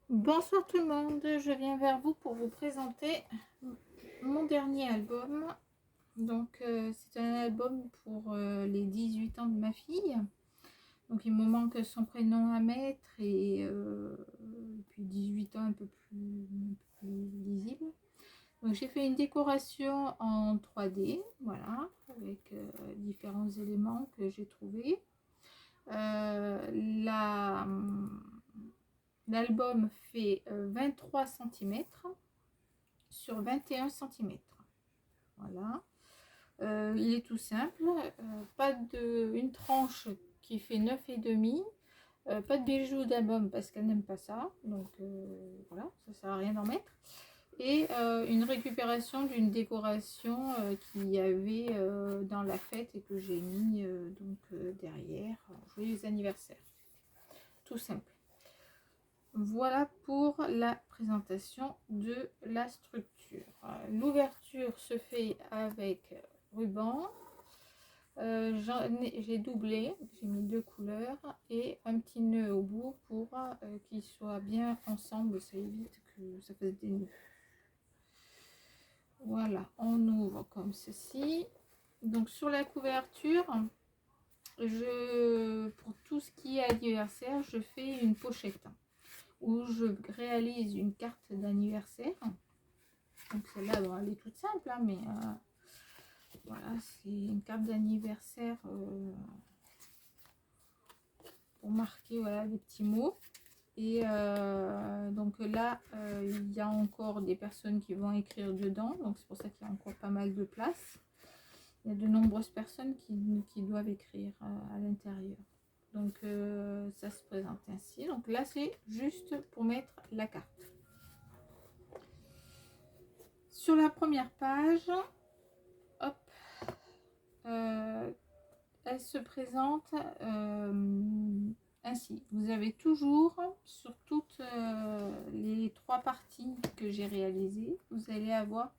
Bonsoir tout le monde, je viens vers vous pour vous présenter mon dernier album. Donc c'est un album pour les 18 ans de ma fille. Donc il me manque son prénom à mettre et puis 18 ans un peu plus lisible. Donc j'ai fait une décoration en 3D, voilà, avec différents éléments que j'ai trouvés. L'album fait 23 cm sur 21 cm. Voilà. Il est tout simple. Pas une tranche qui fait 9,5. Pas de bijoux d'album parce qu'elle n'aime pas ça. Donc voilà, ça sert à rien d'en mettre. Et une récupération d'une décoration qu'il y avait dans la fête et que j'ai mis derrière. Joyeux anniversaire. Tout simple. Voilà pour la présentation de la structure. L'ouverture se fait avec ruban. J'ai doublé, j'ai mis 2 couleurs et un petit nœud au bout pour qu'ils soient bien ensemble, ça évite que ça fasse des nœuds. Voilà, on ouvre comme ceci. Donc sur la couverture, pour tout ce qui est anniversaire, je fais une pochette où je réalise une carte d'anniversaire. Donc celle-là, bon, elle est toute simple, hein, mais voilà, c'est une carte d'anniversaire pour marquer voilà, des petits mots. Et donc là, il y a encore des personnes qui vont écrire dedans, donc c'est pour ça qu'il y a encore pas mal de place. Il y a de nombreuses personnes qui doivent écrire à l'intérieur. Donc ça se présente ainsi. Donc là, c'est juste pour mettre la carte. Sur la première page, hop, elle se présente ainsi. Vous avez toujours, sur toutes les 3 parties que j'ai réalisées, vous allez avoir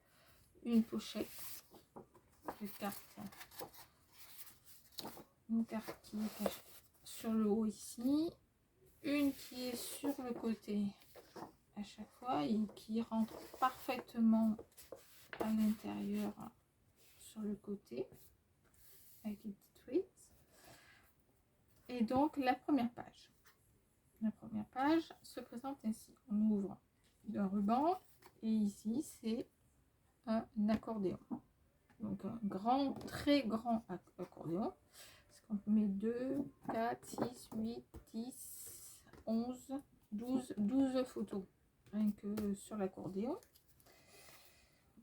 une pochette de cartes. Une carte qui est cachée sur le haut ici, une qui est sur le côté à chaque fois et qui rentre parfaitement à l'intérieur sur le côté avec les petites frites. Et donc la première page. La première page se présente ainsi. On ouvre un ruban et ici c'est un accordéon. Donc un grand, très grand accordéon. Parce qu'on met 2, 4, 6, 8, 10, 11, 12 photos. Rien que sur l'accordéon.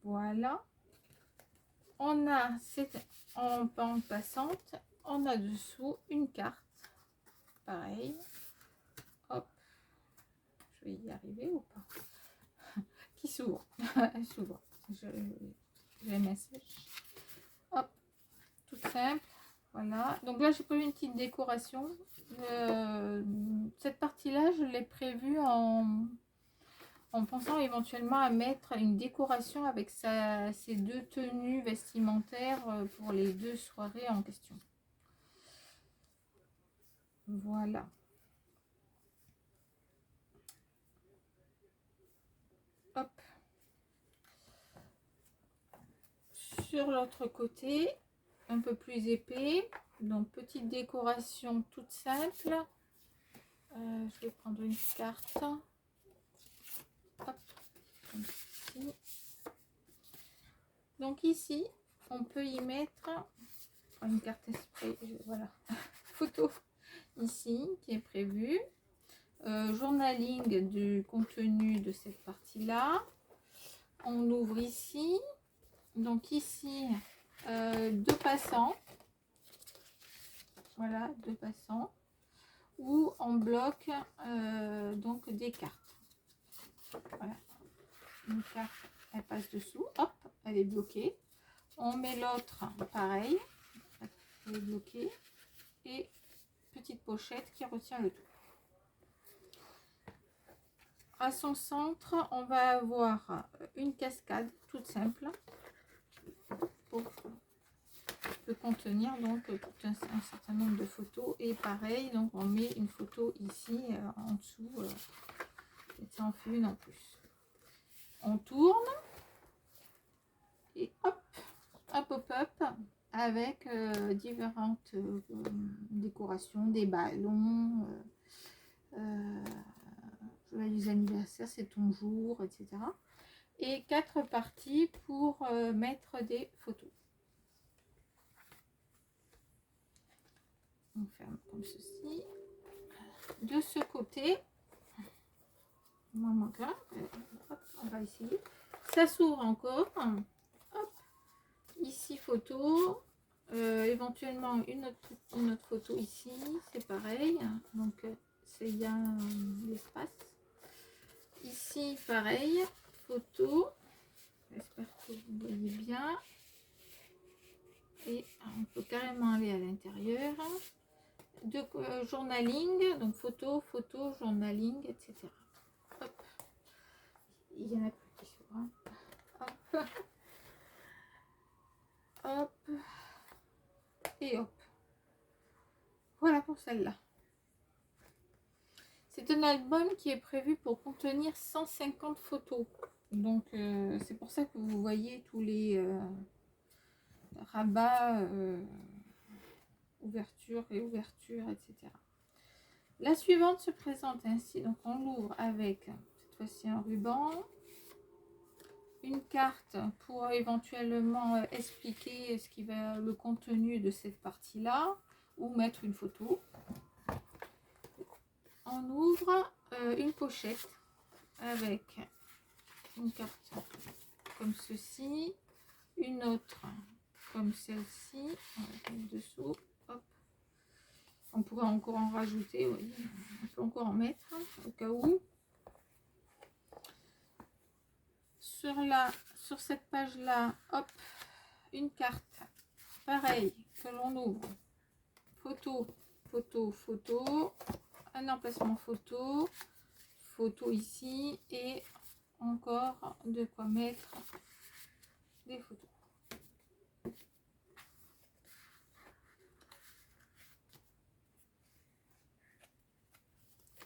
Voilà. On a en bande passante, on a dessous une carte. Pareil. Hop. Je vais y arriver ou pas? Qui s'ouvre. Elle s'ouvre. J'ai ma sèche. Hop. Tout simple. Voilà. Donc là, j'ai prévu une petite décoration. Cette partie-là, je l'ai prévue en pensant éventuellement à mettre une décoration avec ces 2 tenues vestimentaires pour les 2 soirées en question. Voilà. Hop. Sur l'autre côté, un peu plus épais, donc petite décoration toute simple. Je vais prendre une carte. Hop. Comme ceci. Donc ici, on peut y mettre une carte esprit, voilà, photo ici qui est prévue. Journaling du contenu de cette partie-là. On ouvre ici. Donc ici, 2 passants. Voilà, 2 passants. Où on bloque donc des cartes. Voilà. Une carte, elle passe dessous. Hop, elle est bloquée. On met l'autre, pareil. Elle est bloquée. Et petite pochette qui retient le tout. À son centre, on va avoir une cascade toute simple pour contenir donc tout un certain nombre de photos. Et pareil, donc on met une photo ici en dessous, ça en fait une en plus. On tourne et hop, un pop-up avec différentes décorations, des ballons, joyeux anniversaire, c'est ton jour, etc. Et 4 parties pour mettre des photos. On ferme comme ceci. De ce côté, on va essayer. Ça s'ouvre encore. Hop. Ici, photo. Éventuellement, une autre photo ici. C'est pareil. Donc, il y a l'espace. Ici, pareil. Photo. J'espère que vous voyez bien. Et on peut carrément aller à l'intérieur. De journaling, donc photo, journaling, etc. Hop. Il y en a plus qui s'ouvrent. Hop. Hop. Et hop. Voilà pour celle-là. C'est un album qui est prévu pour contenir 150 photos. Donc c'est pour ça que vous voyez tous les rabats, ouverture et ouverture, etc. La suivante se présente ainsi. Donc on l'ouvre avec cette fois-ci un ruban, une carte pour éventuellement expliquer ce qui va le contenu de cette partie-là ou mettre une photo. On ouvre une pochette avec une carte comme ceci, une autre comme celle-ci, on va mettre dessous. Hop. On pourrait encore en rajouter, oui. On peut encore en mettre au cas où. Sur cette page-là, hop, une carte, pareil, que l'on ouvre. Photo, photo, photo, un emplacement photo, photo ici et encore de quoi mettre des photos.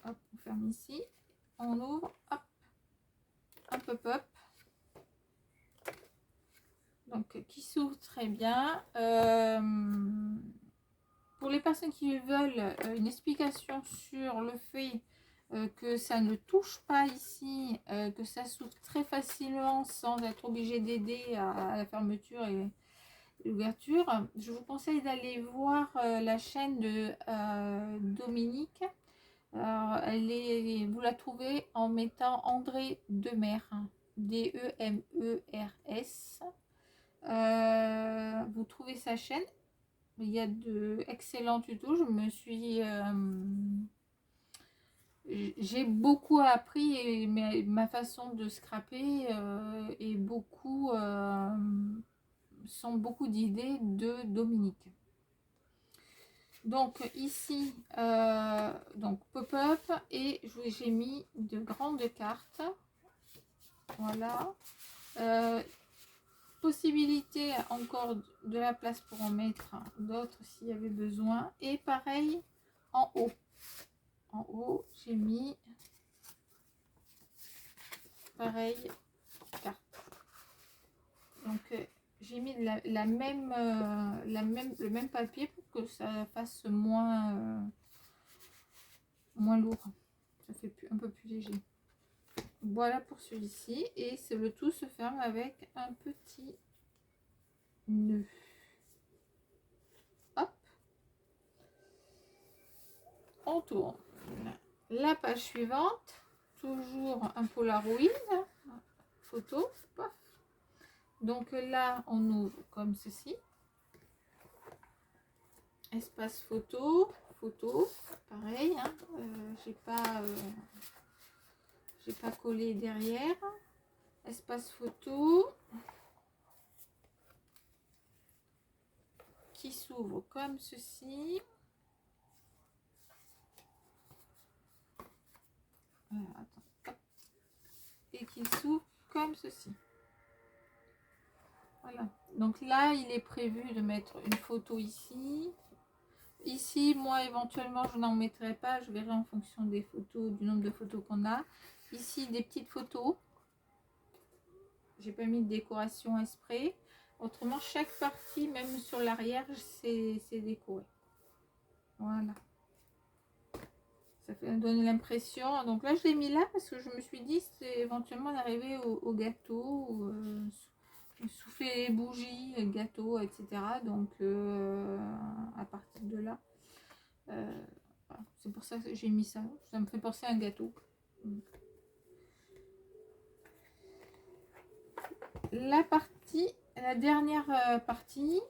Hop, on ferme ici, on ouvre, hop, un pop-up. Donc qui s'ouvre très bien. Pour les personnes qui veulent une explication sur le fait que ça ne touche pas ici, que ça s'ouvre très facilement sans être obligé d'aider à la fermeture et l'ouverture, je vous conseille d'aller voir la chaîne de Dominique. Vous la trouvez en mettant André Demers, D-E-M-E-R-S. Vous trouvez sa chaîne, il y a de excellents tutos. J'ai beaucoup appris et ma façon de scraper est sont beaucoup d'idées de Dominique. Donc ici, donc pop-up et j'ai mis de grandes cartes. Voilà. Possibilité encore de la place pour en mettre d'autres s'il y avait besoin. Et pareil en haut. En haut, j'ai mis pareil carte. Donc j'ai mis le même papier pour que ça fasse moins lourd. Ça fait un peu plus léger. Voilà pour celui-ci. Et le tout se ferme avec un petit nœud. Hop. On tourne. La page suivante. Toujours un Polaroid. Photo. Paf. Donc là, on ouvre comme ceci. Espace photo. Photo. Pareil. Hein. J'ai pas collé derrière. Espace photo qui s'ouvre comme ceci. Attends. Et qui s'ouvre comme ceci. Voilà. Donc là, il est prévu de mettre une photo ici. Ici, moi, éventuellement, je n'en mettrai pas. Je verrai en fonction des photos, du nombre de photos qu'on a. Ici, des petites photos. J'ai pas mis de décoration exprès. Autrement, chaque partie, même sur l'arrière, c'est décoré. Voilà. Ça donne l'impression. Donc là, je l'ai mis là parce que je me suis dit, c'est éventuellement d'arriver au gâteau, souffler les bougies, le gâteau, etc. Donc, à partir de là, voilà. C'est pour ça que j'ai mis ça. Ça me fait penser à un gâteau. La dernière partie,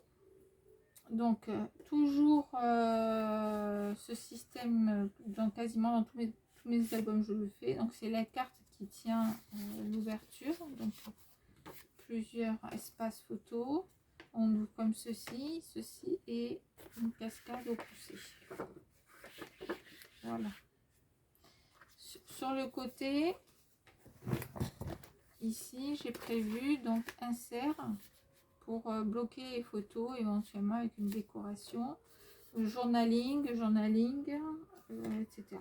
donc toujours ce système, dans quasiment dans tous mes albums je le fais. Donc c'est la carte qui tient l'ouverture, donc plusieurs espaces photos. On ouvre comme ceci, ceci et une cascade au poussé. Voilà. Sur le côté, ici j'ai prévu donc insert pour bloquer les photos éventuellement avec une décoration, journaling, etc.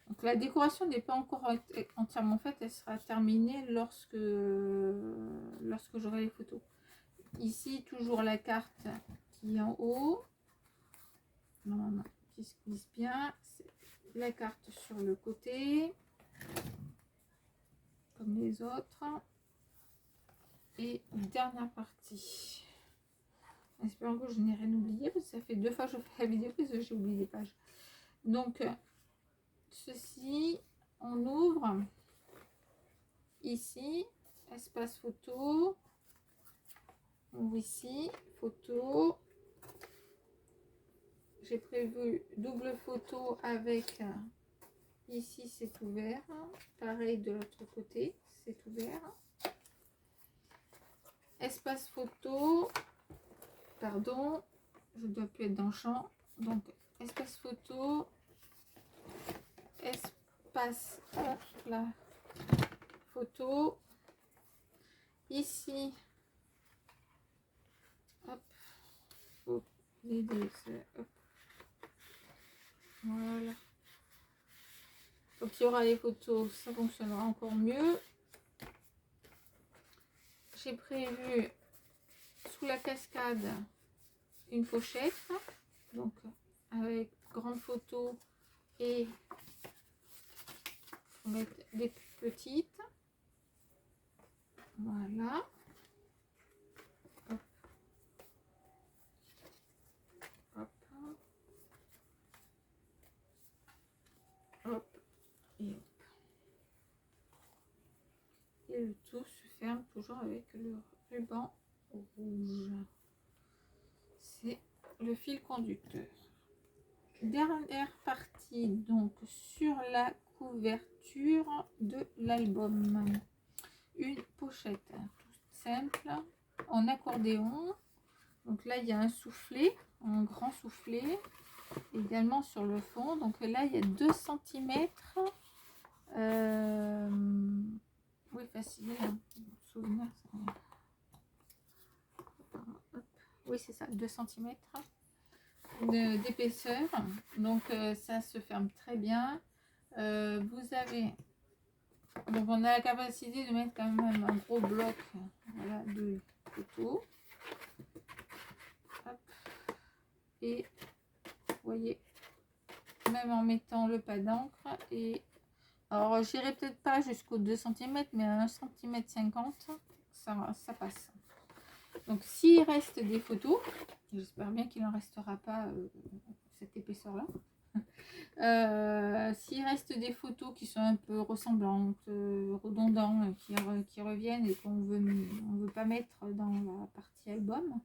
Donc la décoration n'est pas encore entièrement faite, elle sera terminée lorsque j'aurai les photos. Ici toujours la carte qui est en haut, non, qui se glisse bien, la carte sur le côté comme les autres. Et dernière partie. Espérons que je n'ai rien oublié parce que ça fait 2 fois que je fais la vidéo parce que j'ai oublié des pages. Donc, ceci, on ouvre ici, espace photo. On ouvre ici, photo. J'ai prévu double photo avec, ici c'est ouvert. Pareil de l'autre côté, c'est ouvert. Espace photo, pardon, je dois plus être dans le champ. Donc, espace photo, espace la photo. Ici, hop, faut l'aider, hop. Voilà. Quand il y aura les photos, ça fonctionnera encore mieux. J'ai prévu sous la cascade une pochette, donc avec grande photo et faut mettre des plus petites. Voilà. Hop. Hop. Hop. Et hop. Et le tout se ferme toujours avec le ruban rouge. C'est le fil conducteur. Dernière partie, donc sur la couverture de l'album. Une pochette toute simple en accordéon. Donc là, il y a un soufflet, un grand soufflet, également sur le fond. Donc là, il y a 2 cm. Oui, facile, hein. Souvenir. Oui, c'est ça, 2 cm d'épaisseur. Donc ça se ferme très bien. Vous avez, donc on a la capacité de mettre quand même un gros bloc, voilà, de photos. Hop. Et vous voyez, même en mettant le pas d'encre, et alors j'irai peut-être pas jusqu'aux 2 cm, mais à 1,50 cm, ça passe. Donc s'il reste des photos, j'espère bien qu'il n'en restera pas cette épaisseur là. S'il reste des photos qui sont un peu ressemblantes, redondantes, qui reviennent et qu'on veut pas mettre dans la partie album,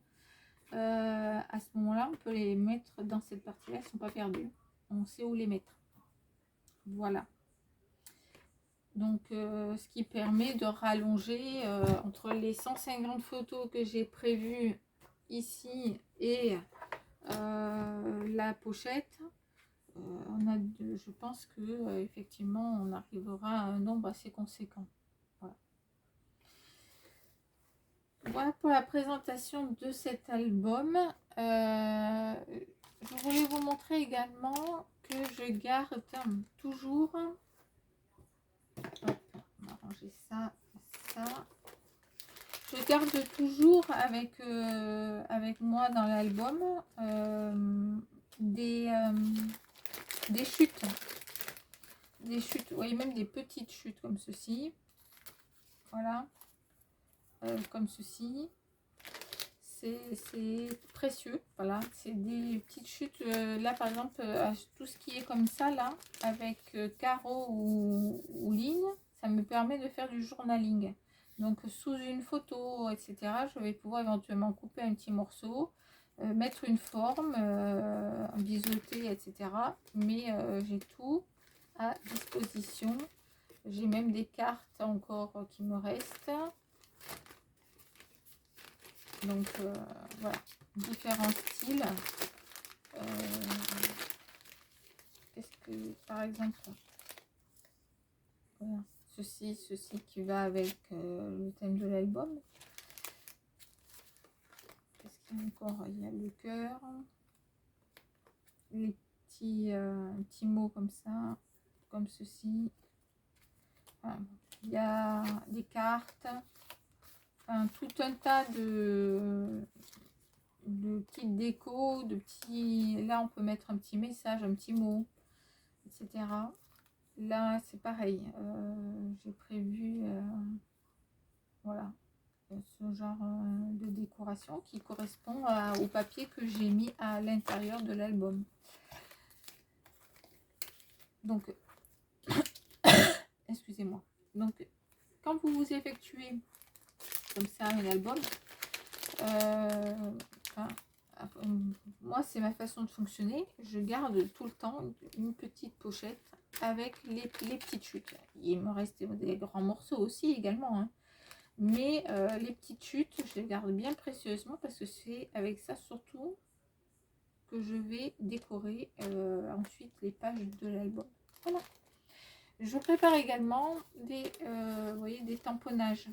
à ce moment-là, on peut les mettre dans cette partie-là, elles ne sont pas perdues. On sait où les mettre. Voilà. Donc, ce qui permet de rallonger entre les 150 photos que j'ai prévues ici et la pochette. Je pense que effectivement on arrivera à un nombre assez conséquent. Voilà pour la présentation de cet album. je voulais vous montrer également que je garde toujours, hop, on va ranger ça, ça. Je garde toujours avec moi dans l'album des chutes. Des chutes, vous voyez, même des petites chutes comme ceci. Voilà. Comme ceci. C'est précieux. Voilà. C'est des petites chutes. Là, par exemple, tout ce qui est comme ça, là, avec carreaux ou ligne, ça me permet de faire du journaling. Donc, sous une photo, etc., je vais pouvoir éventuellement couper un petit morceau, mettre une forme, biseauter, etc. Mais j'ai tout à disposition. J'ai même des cartes encore qui me restent. Donc, voilà, différents styles. Qu'est-ce que, par exemple, voilà, ceci qui va avec le thème de l'album. Qu'est-ce qu'il y a encore? Il y a le cœur, les petits mots comme ça, comme ceci. Voilà. Il y a des cartes, enfin, tout un tas de kits déco, de petits. Là, on peut mettre un petit message, un petit mot, etc. Là, c'est pareil. J'ai prévu, voilà, ce genre de décoration qui correspond au papier que j'ai mis à l'intérieur de l'album. Donc, excusez-moi. Donc, quand vous effectuez comme ça un album, moi, c'est ma façon de fonctionner. Je garde tout le temps une petite pochette avec les petites chutes. Il me reste des grands morceaux aussi également, hein. Mais les petites chutes, je les garde bien précieusement parce que c'est avec ça surtout que je vais décorer ensuite les pages de l'album. Voilà. Je prépare également des, vous voyez, des tamponnages.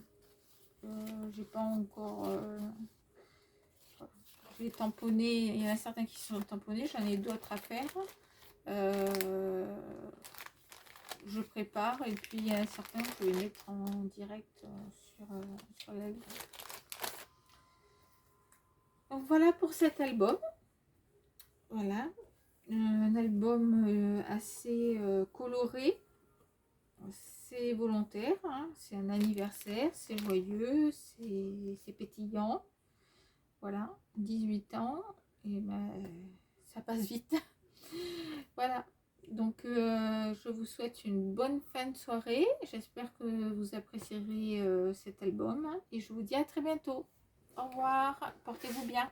J'ai pas encore je vais tamponner. Il y en a certains qui sont tamponnés, j'en ai d'autres à faire. Je prépare et puis il y en a certains que je vais mettre en direct sur l'album. Donc voilà pour cet album. Voilà, un album assez coloré. C'est volontaire, hein. C'est un anniversaire, c'est joyeux, c'est pétillant. Voilà, 18 ans, et ben, ça passe vite. Voilà, donc je vous souhaite une bonne fin de soirée. J'espère que vous apprécierez cet album et je vous dis à très bientôt. Au revoir, portez-vous bien.